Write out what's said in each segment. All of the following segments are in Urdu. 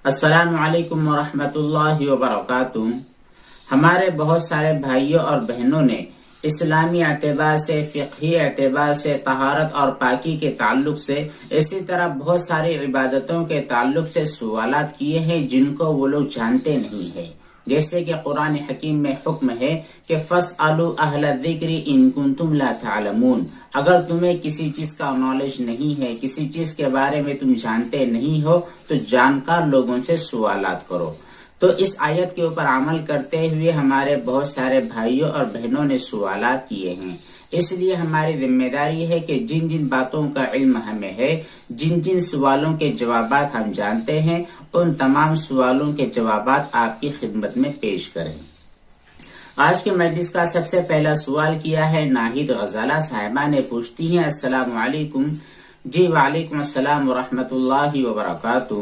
السلام علیکم ورحمۃ اللہ وبرکاتہ۔ ہمارے بہت سارے بھائیوں اور بہنوں نے اسلامی اعتبار سے، فقہی اعتبار سے، طہارت اور پاکی کے تعلق سے، اسی طرح بہت ساری عبادتوں کے تعلق سے سوالات کیے ہیں جن کو وہ لوگ جانتے نہیں ہیں۔ جیسے کہ قرآن حکیم میں حکم ہے کہ فَاسْأَلُوا أَهْلَ الذِّكْرِ إِن كُنتُمْ لَا تَعْلَمُونَ، اگر تمہیں کسی چیز کا نالج نہیں ہے، کسی چیز کے بارے میں تم جانتے نہیں ہو تو جانکار لوگوں سے سوالات کرو۔ تو اس آیت کے اوپر عمل کرتے ہوئے ہمارے بہت سارے بھائیوں اور بہنوں نے سوالات کیے ہیں، اس لیے ہماری ذمہ داری ہے کہ جن جن باتوں کا علم ہمیں ہے، جن جن سوالوں کے جوابات ہم جانتے ہیں، ان تمام سوالوں کے جوابات آپ کی خدمت میں پیش کریں۔ آج کے مجلس کا سب سے پہلا سوال کیا ہے ناہید غزالہ صاحبہ نے، پوچھتی ہیں السلام علیکم۔ جی وعلیکم السلام ورحمۃ اللہ وبرکاتہ۔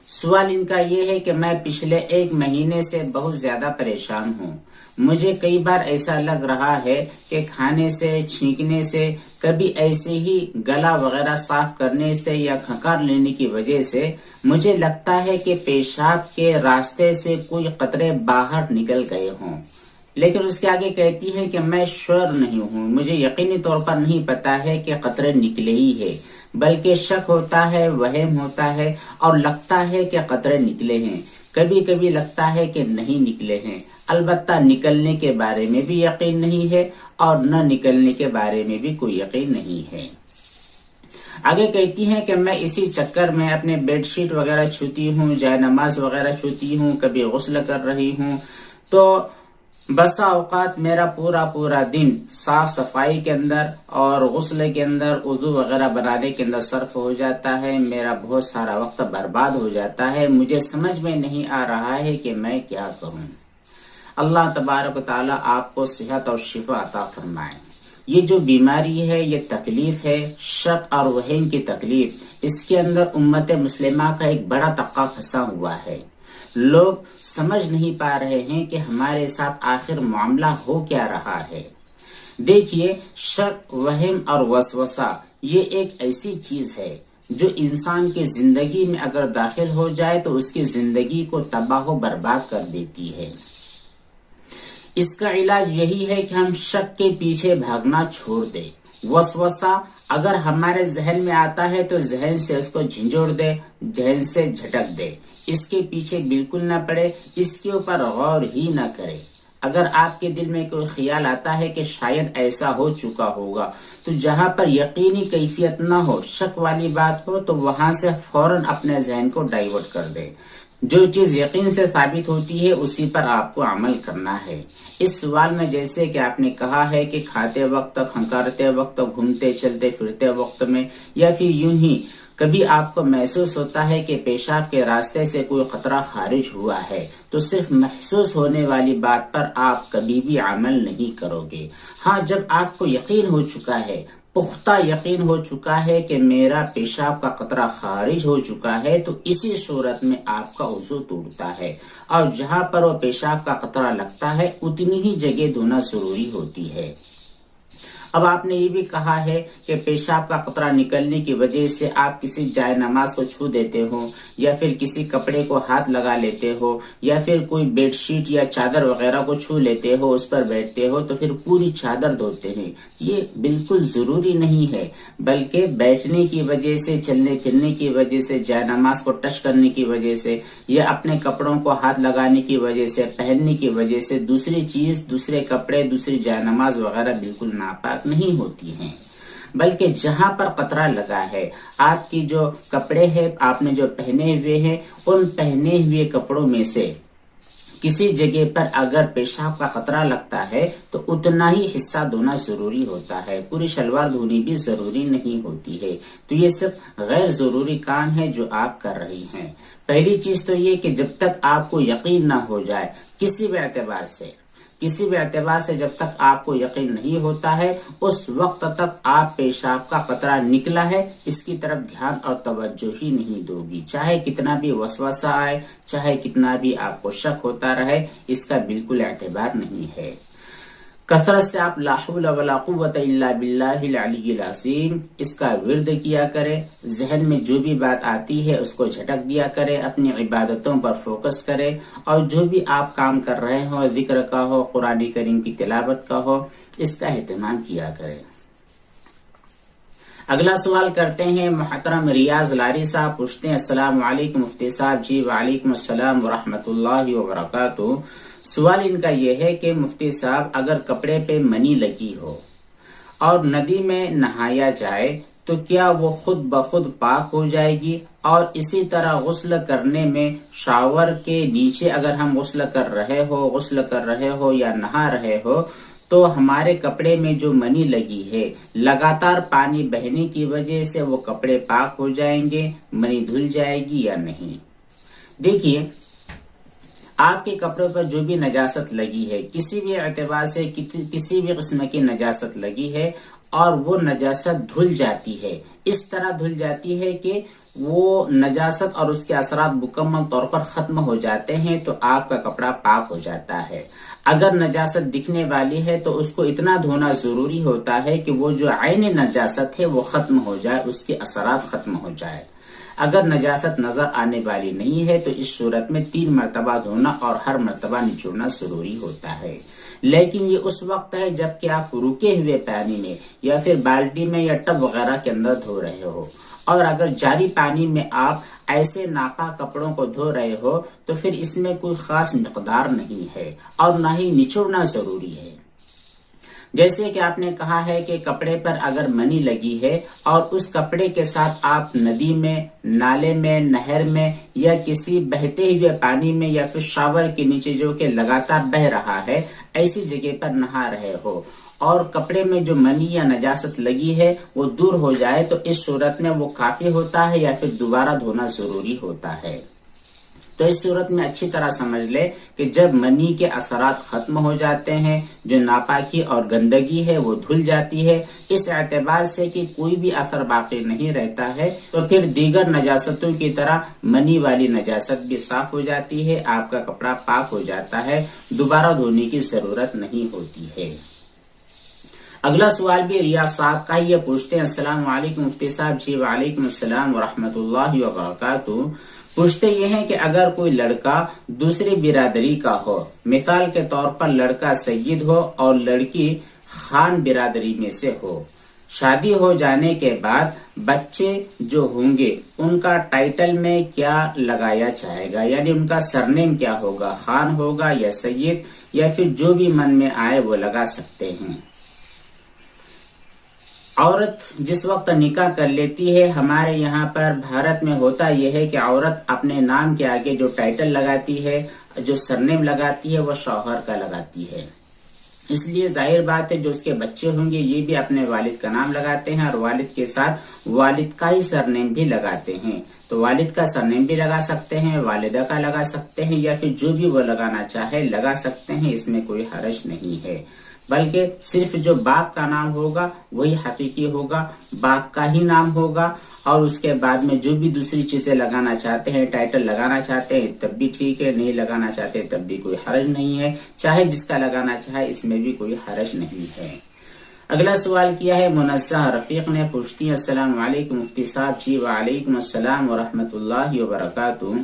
سوال ان کا یہ ہے کہ میں پچھلے 1 مہینے سے بہت زیادہ پریشان ہوں۔ مجھے کئی بار ایسا لگ رہا ہے کہ کھانے سے، چھینکنے سے، کبھی ایسے ہی گلا وغیرہ صاف کرنے سے یا کھنکار لینے کی وجہ سے مجھے لگتا ہے کہ پیشاب کے راستے سے کوئی قطرے باہر نکل گئے ہوں، لیکن اس کے آگے کہتی ہے کہ میں شور نہیں ہوں، مجھے یقینی طور پر نہیں پتا ہے کہ قطرے نکلے ہی ہے، بلکہ شک ہوتا ہے، وہم ہوتا ہے اور لگتا ہے کہ قطرے نکلے ہیں، کبھی کبھی لگتا ہے کہ نہیں نکلے ہیں، البتہ نکلنے کے بارے میں بھی یقین نہیں ہے اور نہ نکلنے کے بارے میں بھی کوئی یقین نہیں ہے۔ آگے کہتی ہیں کہ میں اسی چکر میں اپنے بیڈ شیٹ وغیرہ چھوتی ہوں، جائے نماز وغیرہ چھوتی ہوں، کبھی غسل کر رہی ہوں، تو بسا اوقات میرا پورا دن صاف صفائی کے اندر اور غسل کے اندر، وضو وغیرہ بنانے کے اندر صرف ہو جاتا ہے، میرا بہت سارا وقت برباد ہو جاتا ہے، مجھے سمجھ میں نہیں آ رہا ہے کہ میں کیا کروں۔ اللہ تبارک و تعالی آپ کو صحت اور شفا عطا فرمائے۔ یہ جو بیماری ہے، یہ تکلیف ہے، شک اور وہم کی تکلیف، اس کے اندر امت مسلمہ کا ایک بڑا طبقہ پھنسا ہوا ہے۔ لوگ سمجھ نہیں پا رہے ہیں کہ ہمارے ساتھ آخر معاملہ ہو کیا رہا ہے۔ دیکھیے، شک، وہم اور وسوسہ یہ ایک ایسی چیز ہے جو انسان کی زندگی میں اگر داخل ہو جائے تو اس کی زندگی کو تباہ و برباد کر دیتی ہے۔ اس کا علاج یہی ہے کہ ہم شک کے پیچھے بھاگنا چھوڑ دیں۔ وسوسہ اگر ہمارے ذہن میں آتا ہے تو ذہن سے اس کو جھنجھوڑ دے، ذہن سے جھٹک دے، اس کے پیچھے بالکل نہ پڑے، اس کے اوپر غور ہی نہ کرے۔ اگر آپ کے دل میں کوئی خیال آتا ہے کہ شاید ایسا ہو چکا ہوگا، تو جہاں پر یقینی کیفیت نہ ہو، شک والی بات ہو، تو وہاں سے فوراً اپنے ذہن کو ڈائیورٹ کر دے۔ جو چیز یقین سے ثابت ہوتی ہے اسی پر آپ کو عمل کرنا ہے۔ اس سوال میں جیسے کہ آپ نے کہا ہے کہ کھاتے وقت، کھنکارتے وقت، گھومتے چلتے پھرتے وقت میں، یا پھر یوں ہی کبھی آپ کو محسوس ہوتا ہے کہ پیشاب کے راستے سے کوئی قطرہ خارج ہوا ہے، تو صرف محسوس ہونے والی بات پر آپ کبھی بھی عمل نہیں کرو گے۔ ہاں، جب آپ کو یقین ہو چکا ہے، پختہ یقین ہو چکا ہے کہ میرا پیشاب کا قطرہ خارج ہو چکا ہے، تو اسی صورت میں آپ کا وضو ٹوٹتا ہے، اور جہاں پر وہ پیشاب کا قطرہ لگتا ہے اتنی ہی جگہ دھونا ضروری ہوتی ہے۔ اب آپ نے یہ بھی کہا ہے کہ پیشاب کا قطرہ نکلنے کی وجہ سے آپ کسی جائے نماز کو چھو دیتے ہو، یا پھر کسی کپڑے کو ہاتھ لگا لیتے ہو، یا پھر کوئی بیڈ شیٹ یا چادر وغیرہ کو چھو لیتے ہو، اس پر بیٹھتے ہو تو پھر پوری چادر دھوتے ہیں۔ یہ بالکل ضروری نہیں ہے، بلکہ بیٹھنے کی وجہ سے، چلنے پھرنے کی وجہ سے، جائے نماز کو ٹچ کرنے کی وجہ سے، یا اپنے کپڑوں کو ہاتھ لگانے کی وجہ سے، پہننے کی وجہ سے، دوسری چیز، دوسرے کپڑے، دوسری جائے نماز وغیرہ بالکل ناپاک نہیں ہوتی ہیں، بلکہ جہاں پر قطرہ لگا ہے، آپ کی جو کپڑے ہیں، آپ نے جو پہنے ہوئے ہیں، ان پہنے ہوئے کپڑوں میں سے کسی جگہ پر اگر پیشاب کا قطرہ لگتا ہے تو اتنا ہی حصہ دھونا ضروری ہوتا ہے، پوری شلوار دھونی بھی ضروری نہیں ہوتی ہے۔ تو یہ سب غیر ضروری کام ہے جو آپ کر رہی ہیں۔ پہلی چیز تو یہ کہ جب تک آپ کو یقین نہ ہو جائے، کسی بھی اعتبار سے جب تک آپ کو یقین نہیں ہوتا ہے، اس وقت تک آپ پیشاب کا قطرہ نکلا ہے اس کی طرف دھیان اور توجہ ہی نہیں دو گی، چاہے کتنا بھی وسوسہ آئے، چاہے کتنا بھی آپ کو شک ہوتا رہے، اس کا بالکل اعتبار نہیں ہے۔ کثرت سے آپ لا حول ولا قوت الا باللہ العلی العظیم اس کا ورد کیا کرے، ذہن میں جو بھی بات آتی ہے اس کو جھٹک دیا کرے، اپنی عبادتوں پر فوکس کرے، اور جو بھی آپ کام کر رہے ہو، ذکر کا ہو، قرآن کریم کی تلاوت کا ہو، اس کا اہتمام کیا کرے۔ اگلا سوال کرتے ہیں محترم ریاض لاری صاحب، پوچھتے ہیں السلام علیکم مفتی صاحب۔ جی وعلیکم السلام ورحمۃ اللہ وبرکاتہ۔ سوال ان کا یہ ہے کہ مفتی صاحب اگر کپڑے پہ منی لگی ہو اور ندی میں نہایا جائے تو کیا وہ خود بخود پاک ہو جائے گی؟ اور اسی طرح غسل کرنے میں شاور کے نیچے اگر ہم غسل کر رہے ہو یا نہا رہے ہو تو ہمارے کپڑے میں جو منی لگی ہے لگاتار پانی بہنے کی وجہ سے وہ کپڑے پاک ہو جائیں گے، منی دھل جائے گی یا نہیں؟ دیکھیے، آپ کے کپڑوں پر جو بھی نجاست لگی ہے، کسی بھی اعتبار سے کسی بھی قسم کی نجاست لگی ہے اور وہ نجاست دھل جاتی ہے، اس طرح دھل جاتی ہے کہ وہ نجاست اور اس کے اثرات مکمل طور پر ختم ہو جاتے ہیں تو آپ کا کپڑا پاک ہو جاتا ہے۔ اگر نجاست دکھنے والی ہے تو اس کو اتنا دھونا ضروری ہوتا ہے کہ وہ جو عین نجاست ہے وہ ختم ہو جائے، اس کے اثرات ختم ہو جائے۔ اگر نجاست نظر آنے والی نہیں ہے تو اس صورت میں 3 مرتبہ دھونا اور ہر مرتبہ نچوڑنا ضروری ہوتا ہے۔ لیکن یہ اس وقت ہے جب کہ آپ رکے ہوئے پانی میں یا پھر بالٹی میں یا ٹب وغیرہ کے اندر دھو رہے ہو، اور اگر جاری پانی میں آپ ایسے ناپاک کپڑوں کو دھو رہے ہو تو پھر اس میں کوئی خاص مقدار نہیں ہے اور نہ ہی نچوڑنا ضروری ہے۔ جیسے کہ آپ نے کہا ہے کہ کپڑے پر اگر منی لگی ہے اور اس کپڑے کے ساتھ آپ ندی میں، نالے میں، نہر میں یا کسی بہتے ہوئے پانی میں یا پھر شاور کے نیچے جو کہ لگاتار بہ رہا ہے ایسی جگہ پر نہا رہے ہو اور کپڑے میں جو منی یا نجاست لگی ہے وہ دور ہو جائے تو اس صورت میں وہ کافی ہوتا ہے یا پھر دوبارہ دھونا ضروری ہوتا ہے۔ تو اس صورت میں اچھی طرح سمجھ لے کہ جب منی کے اثرات ختم ہو جاتے ہیں، جو ناپاکی اور گندگی ہے وہ دھل جاتی ہے، اس اعتبار سے کہ کوئی بھی اثر باقی نہیں رہتا ہے، تو پھر دیگر نجاستوں کی طرح منی والی نجاست بھی صاف ہو جاتی ہے، آپ کا کپڑا پاک ہو جاتا ہے، دوبارہ دھونے کی ضرورت نہیں ہوتی ہے۔ اگلا سوال بھی ریاض صاحب کا ہی، یہ پوچھتے ہیں السلام علیکم مفتی صاحب۔ جی وعلیکم السلام ورحمۃ اللہ وبرکاتہ۔ پوچھتے یہ ہیں کہ اگر کوئی لڑکا دوسری برادری کا ہو، مثال کے طور پر لڑکا سید ہو اور لڑکی خان برادری میں سے ہو، شادی ہو جانے کے بعد بچے جو ہوں گے ان کا ٹائٹل میں کیا لگایا جائے گا، یعنی ان کا سرنیم کیا ہوگا، خان ہوگا یا سید یا پھر جو بھی من میں آئے وہ لگا سکتے ہیں۔ عورت جس وقت نکاح کر لیتی ہے، ہمارے یہاں پر بھارت میں ہوتا یہ ہے کہ عورت اپنے نام کے آگے جو ٹائٹل لگاتی ہے، جو سرنیم لگاتی ہے وہ شوہر کا لگاتی ہے۔ اس لیے ظاہر بات ہے جو اس کے بچے ہوں گے یہ بھی اپنے والد کا نام لگاتے ہیں اور والد کے ساتھ والد کا ہی سرنیم بھی لگاتے ہیں، تو والد کا سرنیم بھی لگا سکتے ہیں، والدہ کا لگا سکتے ہیں یا پھر جو بھی وہ لگانا چاہے لگا سکتے ہیں، اس میں کوئی حرج نہیں ہے۔ بلکہ صرف جو باپ کا نام ہوگا وہی حقیقی ہوگا، باپ کا ہی نام ہوگا، اور اس کے بعد میں جو بھی دوسری چیزیں لگانا چاہتے ہیں، ٹائٹل لگانا چاہتے ہیں تب بھی ٹھیک ہے، نہیں لگانا چاہتے تب بھی کوئی حرج نہیں ہے، چاہے جس کا لگانا چاہے اس میں بھی کوئی حرج نہیں ہے۔ اگلا سوال کیا ہے منزہ رفیق نے، پوچھتی ہیں السلام علیکم مفتی صاحب۔ جی وعلیکم السلام ورحمۃ اللہ وبرکاتہ۔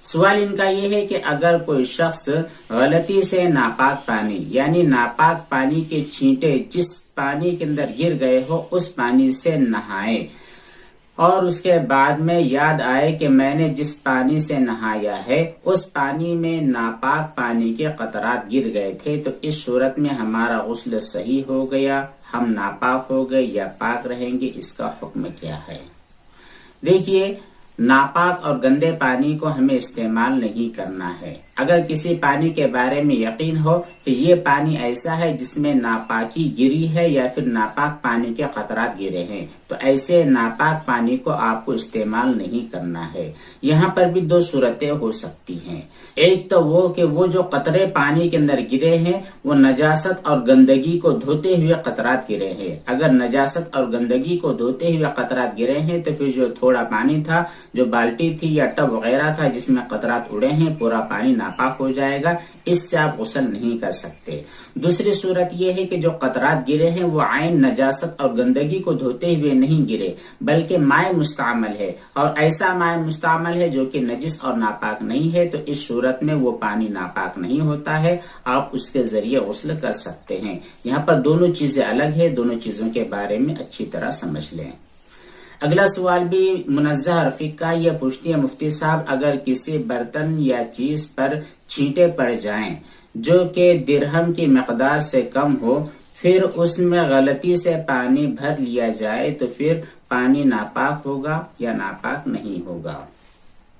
سوال ان کا یہ ہے کہ اگر کوئی شخص غلطی سے ناپاک پانی یعنی ناپاک پانی کے چھینٹے جس پانی کے اندر گر گئے ہو اس پانی سے نہائے اور اس کے بعد میں یاد آئے کہ میں نے جس پانی سے نہایا ہے اس پانی میں ناپاک پانی کے قطرات گر گئے تھے، تو اس صورت میں ہمارا غسل صحیح ہو گیا، ہم ناپاک ہو گئے یا پاک رہیں گے، اس کا حکم کیا ہے؟ دیکھیے، ناپاک اور گندے پانی کو ہمیں استعمال نہیں کرنا ہے۔ اگر کسی پانی کے بارے میں یقین ہو کہ یہ پانی ایسا ہے جس میں ناپاکی گری ہے یا پھر ناپاک پانی کے قطرات گرے ہیں تو ایسے ناپاک پانی کو آپ کو استعمال نہیں کرنا ہے۔ یہاں پر بھی 2 صورتیں ہو سکتی ہیں، ایک تو وہ کہ وہ جو قطرے پانی کے اندر گرے ہیں وہ نجاست اور گندگی کو دھوتے ہوئے قطرات گرے ہیں۔ اگر نجاست اور گندگی کو دھوتے ہوئے قطرات گرے ہیں تو پھر جو تھوڑا پانی تھا جو بالٹی تھی یا ٹب وغیرہ تھا جس میں قطرات اڑے ہیں پورا پانی ناپاک ہو جائے گا، اس سے آپ غسل نہیں کر سکتے۔ دوسری صورت یہ ہے کہ جو قطرات گرے ہیں وہ عین نجاست اور گندگی کو دھوتے ہوئے نہیں گرے بلکہ مائع مستعمل ہے، اور ایسا مائع مستعمل ہے جو کہ نجس اور ناپاک نہیں ہے، تو اس صورت میں وہ پانی ناپاک نہیں ہوتا ہے، آپ اس کے ذریعے غسل کر سکتے ہیں۔ یہاں پر دونوں چیزیں الگ ہیں، دونوں چیزوں کے بارے میں اچھی طرح سمجھ لیں۔ اگلا سوال بھی منزہ رفیق کا، یہ پوچھتی ہے مفتی صاحب اگر کسی برتن یا چیز پر چھینٹے پڑ جائیں جو کہ درہم کی مقدار سے کم ہو، پھر اس میں غلطی سے پانی بھر لیا جائے تو پھر پانی ناپاک ہوگا یا ناپاک نہیں ہوگا؟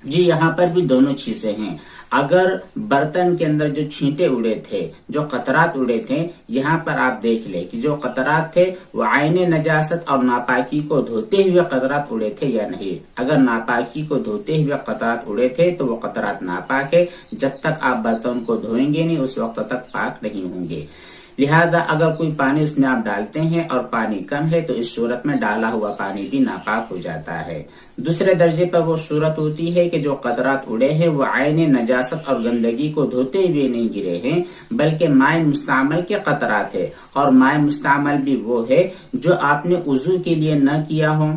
جی یہاں پر بھی دونوں چیزیں ہیں۔ اگر برتن کے اندر جو چھینٹے اڑے تھے، جو قطرات اڑے تھے، یہاں پر آپ دیکھ لیں کہ جو قطرات تھے وہ عین نجاست اور ناپاکی کو دھوتے ہوئے قطرات اڑے تھے یا نہیں۔ اگر ناپاکی کو دھوتے ہوئے قطرات اڑے تھے تو وہ قطرات ناپاک ہے، جب تک آپ برتن کو دھوئیں گے نہیں اس وقت تک پاک نہیں ہوں گے۔ لہذا اگر کوئی پانی اس میں آپ ڈالتے ہیں اور پانی کم ہے تو اس صورت میں ڈالا ہوا پانی بھی ناپاک ہو جاتا ہے۔ دوسرے درجے پر وہ صورت ہوتی ہے کہ جو قطرات اڑے ہیں وہ عین نجاست اور گندگی کو دھوتے ہوئے نہیں گرے ہیں بلکہ مائع مستعمل کے قطرات ہے، اور مائع مستعمل بھی وہ ہے جو آپ نے وضو کے لیے نہ کیا ہو،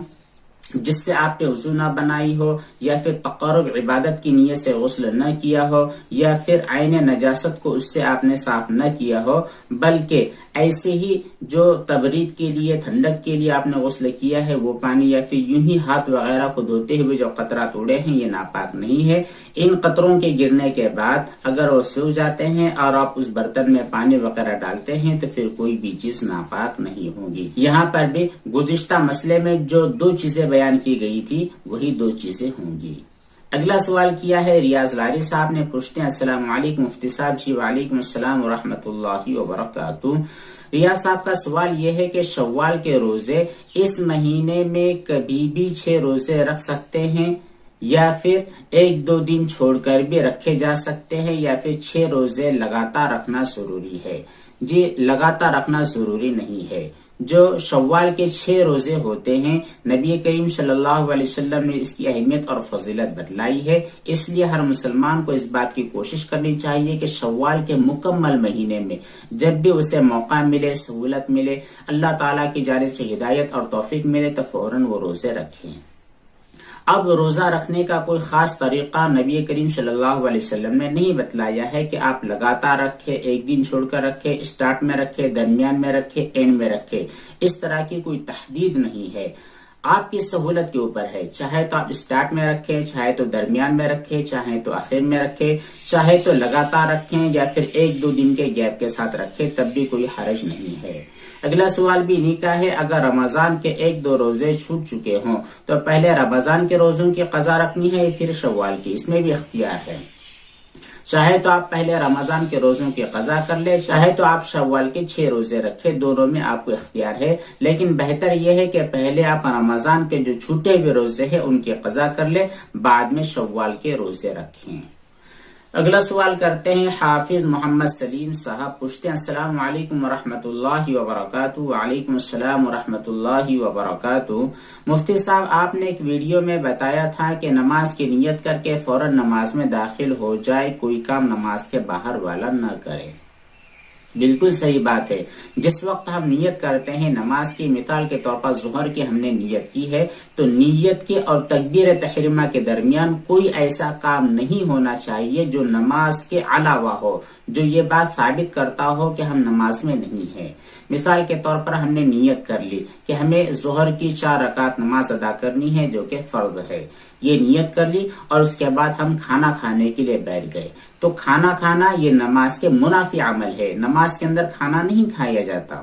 جس سے آپ نے وضو نہ بنائی ہو، یا پھر تقرب عبادت کی نیت سے غسل نہ کیا ہو، یا پھر عین نجاست کو اس سے آپ نے صاف نہ کیا ہو، بلکہ ایسے ہی جو تبرید کے لیے ٹھنڈک کے لیے آپ نے غسل کیا ہے وہ پانی، یا پھر یوں ہی ہاتھ وغیرہ کو دھوتے ہوئے جو قطرات اڑے ہیں یہ ناپاک نہیں ہے۔ ان قطروں کے گرنے کے بعد اگر وہ سوکھ جاتے ہیں اور آپ اس برتن میں پانی وغیرہ ڈالتے ہیں تو پھر کوئی بھی چیز ناپاک نہیں ہوگی۔ یہاں پر بھی گزشتہ مسئلے میں جو دو چیزیں بیان کی گئی تھی وہی دو چیزیں ہوں گی۔ اگلا سوال کیا ہے ریاض لاری صاحب نے، پوچھتے ہیں السلام علیکم مفتی صاحب۔ جی وعلیکم السلام ورحمۃ اللہ وبرکاتہ۔ ریاض صاحب کا سوال یہ ہے کہ شوال کے روزے اس مہینے میں کبھی بھی 6 روزے رکھ سکتے ہیں یا پھر 1-2 دن چھوڑ کر بھی رکھے جا سکتے ہیں، یا پھر 6 روزے لگاتار رکھنا ضروری ہے؟ جی لگاتار رکھنا ضروری نہیں ہے۔ جو شوال کے 6 روزے ہوتے ہیں نبی کریم صلی اللہ علیہ وسلم نے اس کی اہمیت اور فضیلت بتلائی ہے، اس لیے ہر مسلمان کو اس بات کی کوشش کرنی چاہیے کہ شوال کے مکمل مہینے میں جب بھی اسے موقع ملے، سہولت ملے، اللہ تعالیٰ کی جانب سے ہدایت اور توفیق ملے تو فوراً وہ روزے رکھیں۔ اب روزہ رکھنے کا کوئی خاص طریقہ نبی کریم صلی اللہ علیہ وسلم نے نہیں بتلایا ہے کہ آپ لگاتار رکھیں، ایک دن چھوڑ کر رکھیں، اسٹارٹ میں رکھیں، درمیان میں رکھیں، اینڈ میں رکھیں، اس طرح کی کوئی تحدید نہیں ہے۔ آپ کی سہولت کے اوپر ہے، چاہے تو آپ اسٹارٹ میں رکھیں، چاہے تو درمیان میں رکھیں، چاہے تو آخر میں رکھیں، چاہے تو لگاتار رکھیں یا پھر 1-2 دن کے گیپ کے ساتھ رکھیں، تب بھی کوئی حرج نہیں ہے۔ اگلا سوال بھی انہی کا ہے، اگر رمضان کے 1-2 روزے چھوٹ چکے ہوں تو پہلے رمضان کے روزوں کی قضا رکھنی ہے پھر شوال کی؟ اس میں بھی اختیار ہے، چاہے تو آپ پہلے رمضان کے روزوں کی قضا کر لیں، چاہے تو آپ شوال کے 6 روزے رکھیں، دونوں میں آپ کو اختیار ہے، لیکن بہتر یہ ہے کہ پہلے آپ رمضان کے جو چھوٹے ہوئے روزے ہیں ان کی قضا کر لیں، بعد میں شوال کے روزے رکھیں۔ اگلا سوال کرتے ہیں حافظ محمد سلیم صاحب، پوچھتے ہیں السلام علیکم ورحمۃ اللہ وبرکاتہ۔ وعلیکم السلام ورحمۃ اللہ وبرکاتہ۔ مفتی صاحب آپ نے ایک ویڈیو میں بتایا تھا کہ نماز کی نیت کر کے فوراً نماز میں داخل ہو جائے، کوئی کام نماز کے باہر والا نہ کرے۔ بالکل صحیح بات ہے، جس وقت ہم نیت کرتے ہیں نماز کی، مثال کے طور پر ظہر کی ہم نے نیت کی ہے تو نیت کے اور تکبیر تحریمہ کے درمیان کوئی ایسا کام نہیں ہونا چاہیے جو نماز کے علاوہ ہو، جو یہ بات ثابت کرتا ہو کہ ہم نماز میں نہیں ہیں۔ مثال کے طور پر ہم نے نیت کر لی کہ ہمیں ظہر کی 4 رکعت نماز ادا کرنی ہے جو کہ فرض ہے، یہ نیت کر لی اور اس کے بعد ہم کھانا کھانے کے لیے بیٹھ گئے، تو کھانا کھانا یہ نماز کے منافی عمل ہے، نماز کے اندر کھانا نہیں کھایا جاتا۔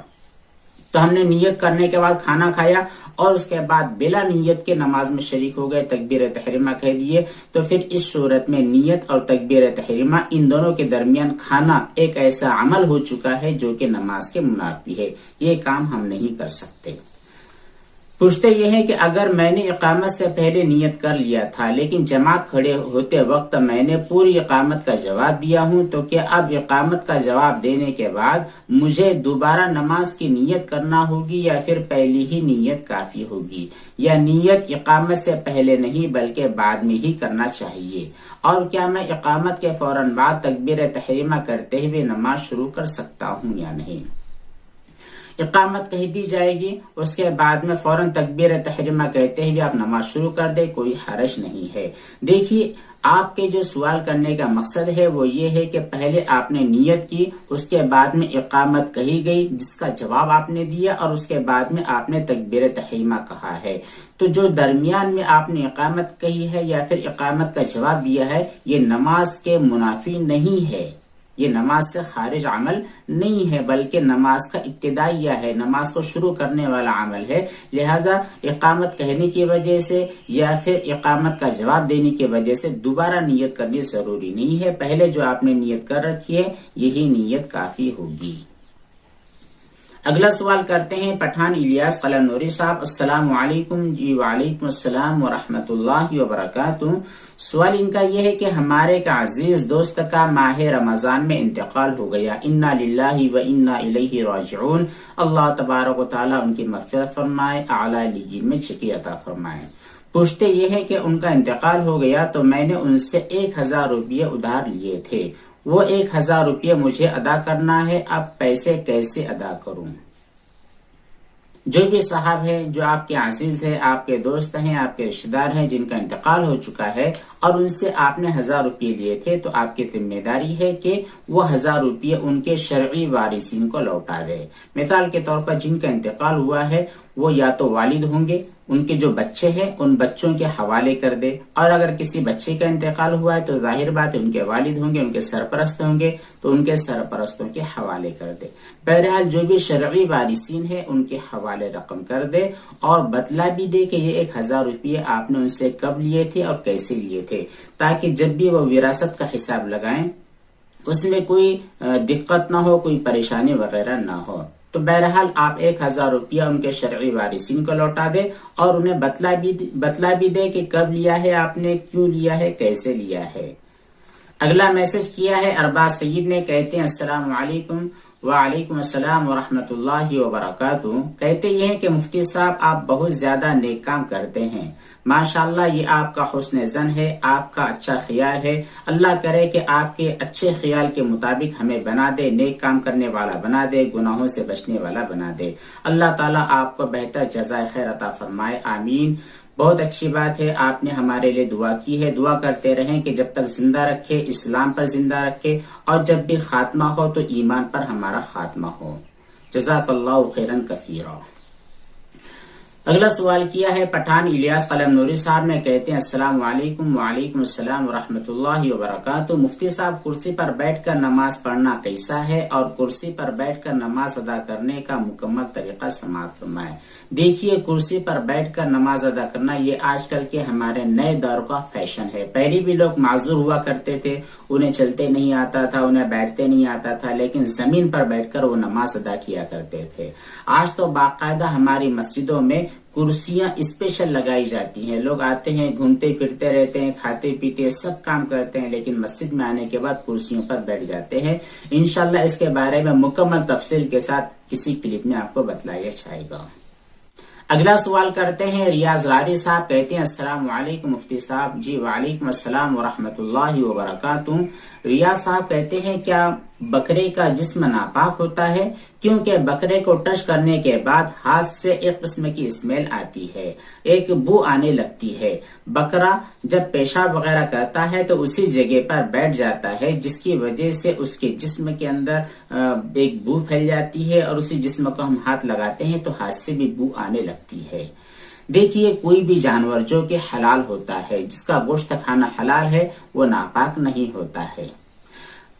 تو ہم نے نیت کرنے کے بعد کھانا کھایا اور اس کے بعد بلا نیت کے نماز میں شریک ہو گئے، تکبیر تحریمہ کہہ دیے، تو پھر اس صورت میں نیت اور تکبیر تحریمہ ان دونوں کے درمیان کھانا ایک ایسا عمل ہو چکا ہے جو کہ نماز کے منافی ہے، یہ کام ہم نہیں کر سکتے۔ پوچھتے یہ ہے کہ اگر میں نے اقامت سے پہلے نیت کر لیا تھا لیکن جماعت کھڑے ہوتے وقت میں نے پوری اقامت کا جواب دیا ہوں تو کیا اب اقامت کا جواب دینے کے بعد مجھے دوبارہ نماز کی نیت کرنا ہوگی یا پھر پہلی ہی نیت کافی ہوگی، یا نیت اقامت سے پہلے نہیں بلکہ بعد میں ہی کرنا چاہیے؟ اور کیا میں اقامت کے فوراً بعد تکبیر تحریمہ کرتے ہوئے نماز شروع کر سکتا ہوں یا نہیں؟ اقامت کہہ دی جائے گی، اس کے بعد میں فوراً تکبیر تحریمہ کہتے ہوئے آپ نماز شروع کر دیں، کوئی حرج نہیں ہے۔ دیکھیے آپ کے جو سوال کرنے کا مقصد ہے وہ یہ ہے کہ پہلے آپ نے نیت کی، اس کے بعد میں اقامت کہی گئی جس کا جواب آپ نے دیا، اور اس کے بعد میں آپ نے تکبیر تحریمہ کہا ہے۔ تو جو درمیان میں آپ نے اقامت کہی ہے یا پھر اقامت کا جواب دیا ہے، یہ نماز کے منافی نہیں ہے، یہ نماز سے خارج عمل نہیں ہے بلکہ نماز کا ابتدائیہ ہے، نماز کو شروع کرنے والا عمل ہے۔ لہذا اقامت کہنے کی وجہ سے یا پھر اقامت کا جواب دینے کی وجہ سے دوبارہ نیت کرنی ضروری نہیں ہے، پہلے جو آپ نے نیت کر رکھی ہے یہی نیت کافی ہوگی۔ اگلا سوال کرتے ہیں پٹھان الیاس قلندوری صاحب، السلام علیکم۔ جی وعلیکم السلام ورحمۃ اللہ وبرکاتہ۔ سوال ان کا یہ ہے کہ ہمارے ایک عزیز دوست کا ماہ رمضان میں انتقال ہو گیا، انا للہ و انا الیہ راجعون۔ اللہ تبارک و تعالیٰ ان کی مغفرت فرمائے، اعلیٰ علیین میں چکی عطا فرمائے۔ پوچھتے یہ ہے کہ ان کا انتقال ہو گیا تو میں نے ان سے 1000 روپیے ادھار لیے تھے، وہ 1000 روپیے مجھے ادا کرنا ہے، اب پیسے کیسے ادا کروں؟ جو بھی صاحب ہے، جو آپ کے عزیز ہے، آپ کے دوست ہیں، آپ کے رشتہ دار ہیں جن کا انتقال ہو چکا ہے اور ان سے آپ نے 1000 روپیے لیے تھے، تو آپ کی ذمہ داری ہے کہ وہ 1000 روپیے ان کے شرعی وارثین کو لوٹا دے۔ مثال کے طور پر جن کا انتقال ہوا ہے وہ یا تو والد ہوں گے، ان کے جو بچے ہیں ان بچوں کے حوالے کر دے، اور اگر کسی بچے کا انتقال ہوا ہے تو ظاہر بات ہے ان کے والد ہوں گے، ان کے سرپرست ہوں گے تو ان کے سرپرستوں کے حوالے کر دے۔ بہرحال جو بھی شرعی وارثین ہیں ان کے حوالے رقم کر دے اور بتلا بھی دے کہ یہ 1000 روپیے آپ نے ان سے کب لیے تھے اور کیسے لیے تھے، تاکہ جب بھی وہ وراثت کا حساب لگائیں اس میں کوئی دقت نہ ہو، کوئی پریشانی وغیرہ نہ ہو۔ تو بہرحال آپ 1000 روپیہ ان کے شرعی وارثین کو لوٹا دے اور انہیں بتلا بھی دے کہ کب لیا ہے آپ نے، کیوں لیا ہے، کیسے لیا ہے۔ اگلا میسج کیا ہے ارباز سید نے، کہتے ہیں السلام علیکم۔ وعلیکم السلام ورحمۃ اللہ وبرکاتہ۔ کہتے یہ ہیں کہ مفتی صاحب آپ بہت زیادہ نیک کام کرتے ہیں، ماشاءاللہ یہ آپ کا حسن ظن ہے، آپ کا اچھا خیال ہے، اللہ کرے کہ آپ کے اچھے خیال کے مطابق ہمیں بنا دے، نیک کام کرنے والا بنا دے، گناہوں سے بچنے والا بنا دے۔ اللہ تعالیٰ آپ کو بہتر جزائے خیر عطا فرمائے، آمین۔ بہت اچھی بات ہے، آپ نے ہمارے لیے دعا کی ہے، دعا کرتے رہیں کہ جب تک زندہ رکھے، اسلام پر زندہ رکھے، اور جب بھی خاتمہ ہو تو ایمان پر ہمارا خاتمہ ہو۔ جزاک اللہ خیرا کثیرا۔ اگلا سوال کیا ہے پٹھان الیاس قلندوری صاحب نے، کہتے ہیں السلام علیکم۔ وعلیکم السلام ورحمۃ اللہ وبرکاتہ۔ مفتی صاحب کرسی پر بیٹھ کر نماز پڑھنا کیسا ہے اور کرسی پر بیٹھ کر نماز ادا کرنے کا مکمل طریقہ سماعت فرمائیں۔ دیکھیے کرسی پر بیٹھ کر نماز ادا کرنا یہ آج کل کے ہمارے نئے دور کا فیشن ہے۔ پہلے بھی لوگ معذور ہوا کرتے تھے، انہیں چلتے نہیں آتا تھا، انہیں بیٹھتے نہیں آتا تھا، لیکن زمین پر بیٹھ کر وہ نماز ادا کیا کرتے تھے۔ آج تو باقاعدہ ہماری مسجدوں میں کرسیاں اسپیشل لگائی جاتی ہیں، لوگ آتے ہیں، گھومتے پھرتے رہتے ہیں، کھاتے پیتے سب کام کرتے ہیں، لیکن مسجد میں آنے کے بعد کرسیوں پر بیٹھ جاتے ہیں۔ انشاءاللہ اس کے بارے میں مکمل تفصیل کے ساتھ کسی کلپ میں آپ کو بتلایا جائے گا۔ اگلا سوال کرتے ہیں ریاض راری صاحب، کہتے ہیں السلام علیکم مفتی صاحب۔ جی وعلیکم السلام ورحمۃ اللہ وبرکاتہ۔ ریاض صاحب کہتے ہیں کیا بکرے کا جسم ناپاک ہوتا ہے؟ کیونکہ بکرے کو ٹچ کرنے کے بعد ہاتھ سے ایک قسم کی اسمیل آتی ہے، ایک بو آنے لگتی ہے۔ بکرا جب پیشاب وغیرہ کرتا ہے تو اسی جگہ پر بیٹھ جاتا ہے، جس کی وجہ سے اس کے جسم کے اندر ایک بو پھیل جاتی ہے، اور اسی جسم کو ہم ہاتھ لگاتے ہیں تو ہاتھ سے بھی بو آنے لگتی ہے۔ دیکھیے کوئی بھی جانور جو کہ حلال ہوتا ہے، جس کا گوشت کھانا حلال ہے، وہ ناپاک نہیں ہوتا ہے۔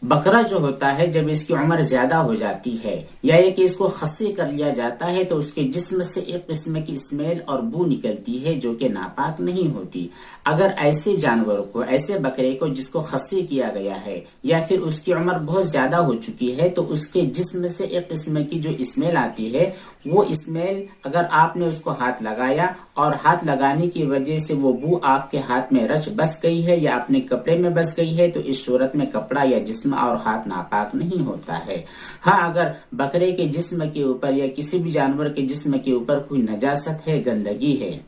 بکرا جو ہوتا ہے جب اس کی عمر زیادہ ہو جاتی ہے یا یہ کہ اس کو خصی کر لیا جاتا ہے تو اس کے جسم سے ایک قسم کی اسمیل اور بو نکلتی ہے جو کہ ناپاک نہیں ہوتی. اگر ایسے جانور کو، ایسے بکرے کو جس کو خصی کیا گیا ہے یا پھر اس کی عمر بہت زیادہ ہو چکی ہے تو اس کے جسم سے ایک قسم کی جو اسمیل آتی ہے، وہ اسمیل اگر آپ نے اس کو ہاتھ لگایا اور ہاتھ لگانے کی وجہ سے وہ بو آپ کے ہاتھ میں رچ بس گئی ہے یا اپنے کپڑے میں بس گئی ہے تو اس صورت میں کپڑا یا جسم اور ہاتھ ناپاک نہیں ہوتا ہے. ہاں اگر بکرے کے جسم کے اوپر یا کسی بھی جانور کے جسم کے اوپر کوئی نجاست ہے، گندگی ہے،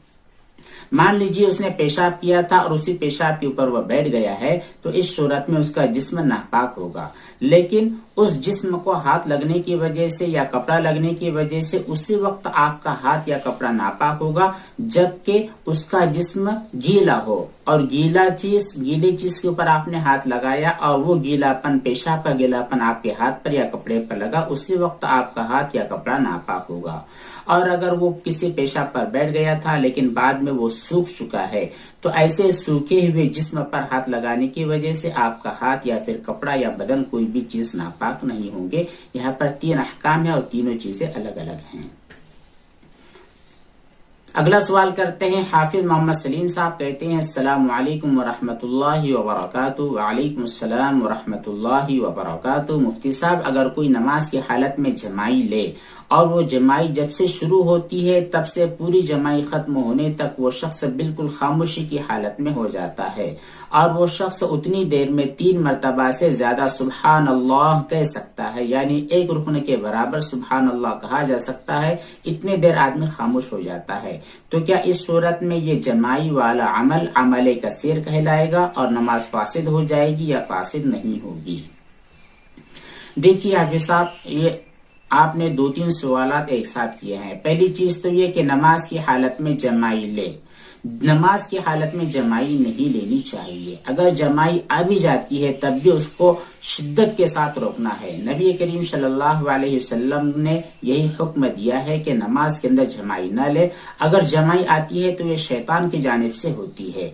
مان لیجیے اس نے پیشاب کیا تھا اور اسی پیشاب کے اوپر وہ بیٹھ گیا ہے تو اس صورت میں اس کا جسم ناپاک ہوگا. لیکن اس جسم کو ہاتھ لگنے کی وجہ سے یا کپڑا لگنے کی وجہ سے اسی وقت آپ کا ہاتھ یا کپڑا ناپاک ہوگا جبکہ اس کا جسم گیلا ہو اور گیلی چیز کے اوپر آپ نے ہاتھ لگایا اور وہ گیلاپن، پیشاب کا گیلاپن آپ کے ہاتھ پر یا کپڑے پر لگا، اسی وقت آپ کا ہاتھ یا کپڑا ناپاک ہوگا. اور اگر وہ کسی پیشاب پر بیٹھ گیا تھا لیکن بعد میں وہ سوکھ چکا ہے تو ایسے سوکھے ہوئے جسم پر ہاتھ لگانے کی وجہ سے آپ کا ہاتھ یا پھر کپڑا یا بدن کوئی بھی چیز ناپاک نہیں ہوں گے. یہاں پر 3 احکام ہیں اور تینوں چیزیں الگ الگ ہیں. اگلا سوال کرتے ہیں حافظ محمد سلیم صاحب، کہتے ہیں السلام علیکم ورحمۃ اللہ وبرکاتہ. وعلیکم السلام ورحمۃ اللہ وبرکاتہ. مفتی صاحب، اگر کوئی نماز کی حالت میں جمائی لے اور وہ جمائی جب سے شروع ہوتی ہے تب سے پوری جمائی ختم ہونے تک وہ شخص بالکل خاموشی کی حالت میں ہو جاتا ہے اور وہ شخص اتنی دیر میں 3 مرتبہ سے زیادہ سبحان اللہ کہہ سکتا ہے، یعنی ایک رکن کے برابر سبحان اللہ کہا جا سکتا ہے، اتنے دیر آدمی خاموش ہو جاتا ہے، تو کیا اس صورت میں یہ جمائی والا عمل کثیر کہلائے گا اور نماز فاسد ہو جائے گی یا فاسد نہیں ہوگی؟ دیکھیے حافظ صاحب، یہ آپ نے 2-3 سوالات ایک ساتھ کیے ہیں. پہلی چیز تو یہ کہ نماز کی حالت میں جمائی لے. نماز کی حالت میں جمائی نہیں لینی چاہیے. اگر جمائی آ بھی جاتی ہے تب بھی اس کو شدت کے ساتھ روکنا ہے. نبی کریم صلی اللہ علیہ وسلم نے یہی حکم دیا ہے کہ نماز کے اندر جمائی نہ لے. اگر جمائی آتی ہے تو یہ شیطان کی جانب سے ہوتی ہے.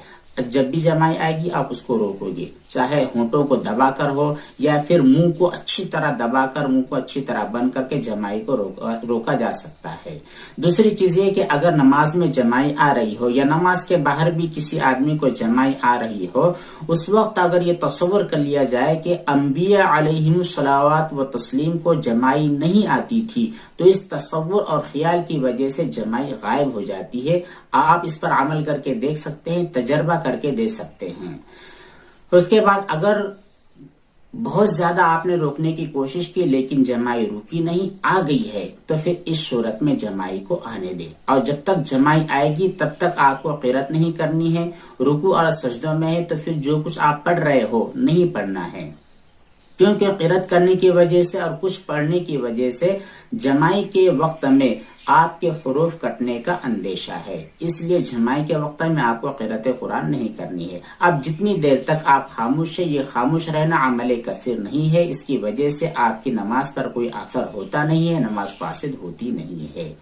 جب بھی جمائی آئے گی آپ اس کو روکو گے، چاہے ہونٹوں کو دبا کر ہو یا پھر منہ کو اچھی طرح دبا کر، منہ کو اچھی طرح بند کر کے جمائی کو روکا جا سکتا ہے. دوسری چیز یہ کہ اگر نماز میں جمائی آ رہی ہو یا نماز کے باہر بھی کسی آدمی کو جمائی آ رہی ہو، اس وقت اگر یہ تصور کر لیا جائے کہ انبیاء علیہم الصلوات و تسلیم کو جمائی نہیں آتی تھی تو اس تصور اور خیال کی وجہ سے جمائی غائب ہو جاتی ہے. آپ اس پر عمل کر کے دیکھ سکتے ہیں، تجربہ کر کے دے سکتے ہیں. اس کے بعد اگر بہت زیادہ آپ نے روکنے کی کوشش کی لیکن جمائی رکی نہیں، آ گئی ہے، تو پھر اس صورت میں جمائی کو آنے دے اور جب تک جمائی آئے گی تب تک آپ کو قرات نہیں کرنی ہے. رکوع اور سجدوں میں ہے تو پھر جو کچھ آپ پڑھ رہے ہو نہیں پڑھنا ہے، کیونکہ قرات کرنے کی وجہ سے اور کچھ پڑھنے کی وجہ سے جمائی کے وقت میں آپ کے حروف کٹنے کا اندیشہ ہے. اس لیے جمائی کے وقت میں آپ کو قرات قرآن نہیں کرنی ہے. اب جتنی دیر تک آپ خاموش ہے، یہ خاموش رہنا عمل کثیر نہیں ہے، اس کی وجہ سے آپ کی نماز پر کوئی اثر ہوتا نہیں ہے، نماز فاسد ہوتی نہیں ہے.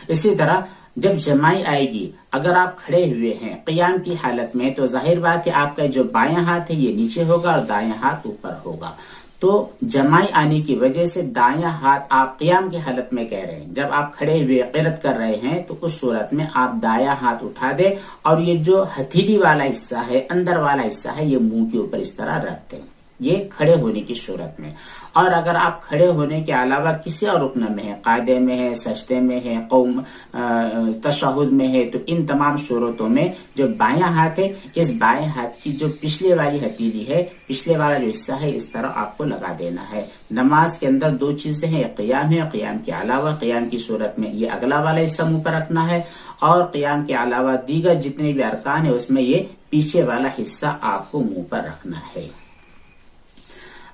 اسی طرح جب جمائی آئے گی، اگر آپ کھڑے ہوئے ہیں قیام کی حالت میں تو ظاہر بات ہے آپ کا جو بایاں ہاتھ ہے یہ نیچے ہوگا اور دایاں ہاتھ اوپر ہوگا. تو جمائی آنے کی وجہ سے دایاں ہاتھ آپ قیام کی حالت میں کہہ رہے ہیں، جب آپ کھڑے ہوئے قرات کر رہے ہیں تو اس صورت میں آپ دایاں ہاتھ اٹھا دیں اور یہ جو ہتھیلی والا حصہ ہے، اندر والا حصہ ہے، یہ منہ کے اوپر اس طرح رکھ دیں، یہ کھڑے ہونے کی صورت میں. اور اگر آپ کھڑے ہونے کے علاوہ کسی اور رکن میں ہے، قاعدے میں ہے، سجدے میں ہے، قوم تشہد میں ہے، تو ان تمام صورتوں میں جو بایاں ہاتھ ہے، اس بائیں ہاتھ کی جو پچھلے والی ہتھیلی ہے، پچھلے والا جو حصہ ہے، اس طرح آپ کو لگا دینا ہے. نماز کے اندر 2 چیزیں ہیں، قیام ہے، قیام کے علاوہ قیام کی صورت میں یہ اگلا والا حصہ منہ پر رکھنا ہے اور قیام کے علاوہ دیگر جتنے بھی ارکان ہیں اس میں یہ پیچھے والا حصہ آپ کو منہ پر رکھنا ہے.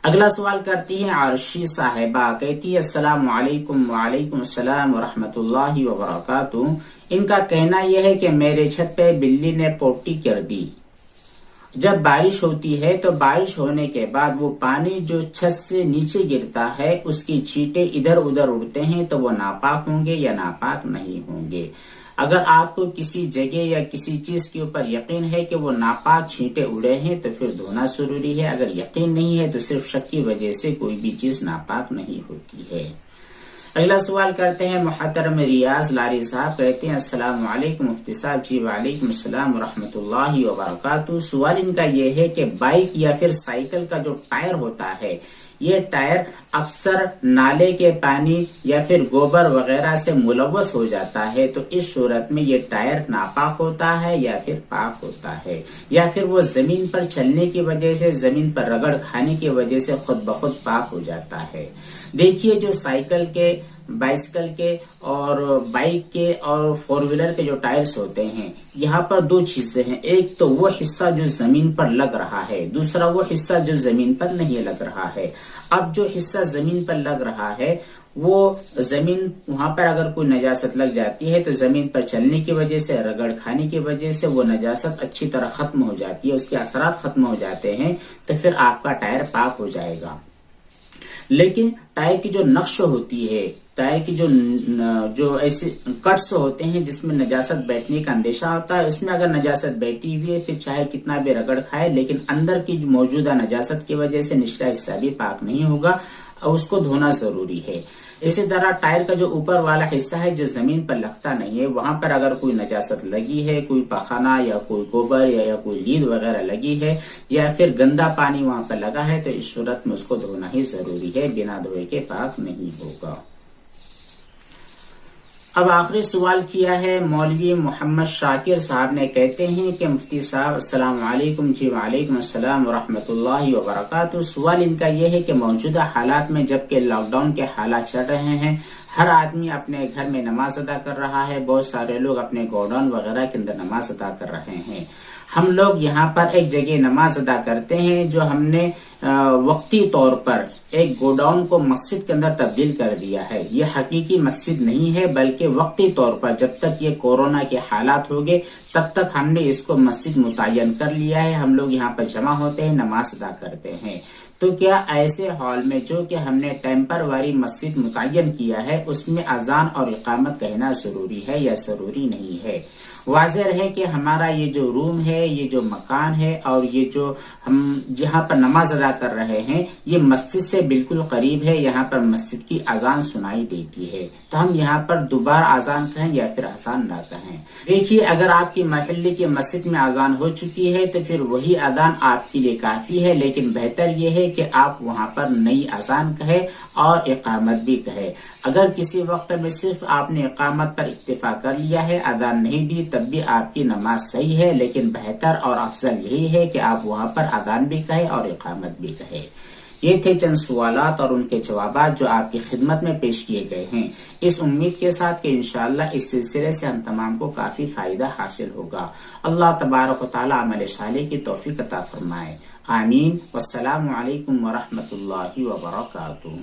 اگلا سوال کرتی ہے عارشی صاحبہ، کہتی ہے السلام علیکم. وعلیکم السلام ورحمۃ اللہ وبرکاتہ. ان کا کہنا یہ ہے کہ میرے چھت پہ بلی نے پوٹی کر دی. جب بارش ہوتی ہے تو بارش ہونے کے بعد وہ پانی جو چھت سے نیچے گرتا ہے اس کی چھینٹیں ادھر ادھر اڑتے ہیں، تو وہ ناپاک ہوں گے یا ناپاک نہیں ہوں گے؟ اگر آپ کو کسی جگہ یا کسی چیز کے اوپر یقین ہے کہ وہ ناپاک چھینٹے اڑے ہیں تو پھر دھونا ضروری ہے. اگر یقین نہیں ہے تو صرف شک کی وجہ سے کوئی بھی چیز ناپاک نہیں ہوتی ہے. اگلا سوال کرتے ہیں محترم ریاض لاری صاحب، کہتے ہیں السلام علیکم مفتی صاحب. جی وعلیکم السلام ورحمۃ اللہ وبرکاتہ. سوال ان کا یہ ہے کہ بائک یا پھر سائیکل کا جو ٹائر ہوتا ہے، یہ ٹائر اکثر نالے کے پانی یا پھر گوبر وغیرہ سے ملوث ہو جاتا ہے، تو اس صورت میں یہ ٹائر ناپاک ہوتا ہے یا پھر پاک ہوتا ہے، یا پھر وہ زمین پر چلنے کی وجہ سے، زمین پر رگڑ کھانے کی وجہ سے خود بخود پاک ہو جاتا ہے. دیکھیے جو سائیکل کے، بائسیکل کے اور بائک کے اور فور ویلر کے جو ٹائرز ہوتے ہیں، یہاں پر دو چیزیں ہیں. ایک تو وہ حصہ جو زمین پر لگ رہا ہے، دوسرا وہ حصہ جو زمین پر نہیں لگ رہا ہے. اب جو حصہ زمین پر لگ رہا ہے وہ زمین، وہاں پر اگر کوئی نجاست لگ جاتی ہے تو زمین پر چلنے کی وجہ سے، رگڑ کھانے کی وجہ سے وہ نجاست اچھی طرح ختم ہو جاتی ہے، اس کے اثرات ختم ہو جاتے ہیں، تو پھر آپ کا ٹائر پاک ہو جائے گا. لیکن ٹائر کی جو نقش ہوتی ہے، ٹائر کی جو ایسے کٹس ہوتے ہیں جس میں نجاست بیٹھنے کا اندیشہ ہوتا ہے، اس میں اگر نجاست بیٹھی ہوئی ہے پھر چاہے کتنا بھی رگڑ کھائے، لیکن اندر کی جو موجودہ نجاست کی وجہ سے نچلا حصہ بھی پاک نہیں ہوگا، اس کو دھونا ضروری ہے. اسی طرح ٹائر کا جو اوپر والا حصہ ہے جو زمین پر لگتا نہیں ہے، وہاں پر اگر کوئی نجاست لگی ہے، کوئی پخانہ یا کوئی گوبر یا کوئی لید وغیرہ لگی ہے، یا پھر گندا پانی وہاں پر لگا ہے، تو اس صورت میں اس کو دھونا ہی ضروری ہے، بنا دھوئے کے پاک نہیں ہوگا. اب آخری سوال کیا ہے مولوی محمد شاکر صاحب نے، کہتے ہیں کہ مفتی صاحب السلام علیکم. جی وعلیکم السلام ورحمۃ اللہ وبرکاتہ. سوال ان کا یہ ہے کہ موجودہ حالات میں جبکہ لاک ڈاؤن کے حالات چل رہے ہیں، ہر آدمی اپنے گھر میں نماز ادا کر رہا ہے، بہت سارے لوگ اپنے گوڈاؤن وغیرہ کے اندر نماز ادا کر رہے ہیں. ہم لوگ یہاں پر ایک جگہ نماز ادا کرتے ہیں جو ہم نے وقتی طور پر ایک گوڈاؤن کو مسجد کے اندر تبدیل کر دیا ہے. یہ حقیقی مسجد نہیں ہے، بلکہ وقتی طور پر جب تک یہ کورونا کے حالات ہوگے تب تک ہم نے اس کو مسجد متعین کر لیا ہے. ہم لوگ یہاں پر جمع ہوتے ہیں، نماز ادا کرتے ہیں. تو کیا ایسے ہال میں جو کہ ہم نے ٹیمپروری مسجد متعین کیا ہے اس میں اذان اور اقامت کہنا ضروری ہے یا ضروری نہیں ہے؟ واضح رہے کہ ہمارا یہ جو روم ہے، یہ جو مکان ہے اور یہ جو ہم جہاں پر نماز ادا کر رہے ہیں یہ مسجد سے بالکل قریب ہے. یہاں پر مسجد کی اذان سنائی دیتی ہے، تو ہم یہاں پر دوبارہ اذان کہیں یا پھر اذان نہ کہیں. دیکھیے اگر آپ کی محلے کی مسجد میں اذان ہو چکی ہے تو پھر وہی اذان آپ کے لیے کافی ہے، لیکن بہتر یہ ہے کہ آپ وہاں پر نئی اذان کہیں اور اقامت بھی کہیں. اگر کسی وقت میں صرف آپ نے اقامت پر اکتفا کر لیا ہے، اذان نہیں دی، تب بھی آپ کی نماز صحیح ہے، لیکن بہتر اور افضل یہی ہے کہ آپ وہاں پر اذان بھی کہیں اور اقامت بھی کہیں. یہ تھے چند سوالات اور ان کے جوابات جو آپ کی خدمت میں پیش کیے گئے ہیں، اس امید کے ساتھ کہ انشاءاللہ اس سلسلے سے ہم تمام کو کافی فائدہ حاصل ہوگا. اللہ تبارک و تعالی عمل صالح کی توفیق عطا فرمائے. آمین. والسلام علیکم ورحمۃ اللہ وبرکاتہ.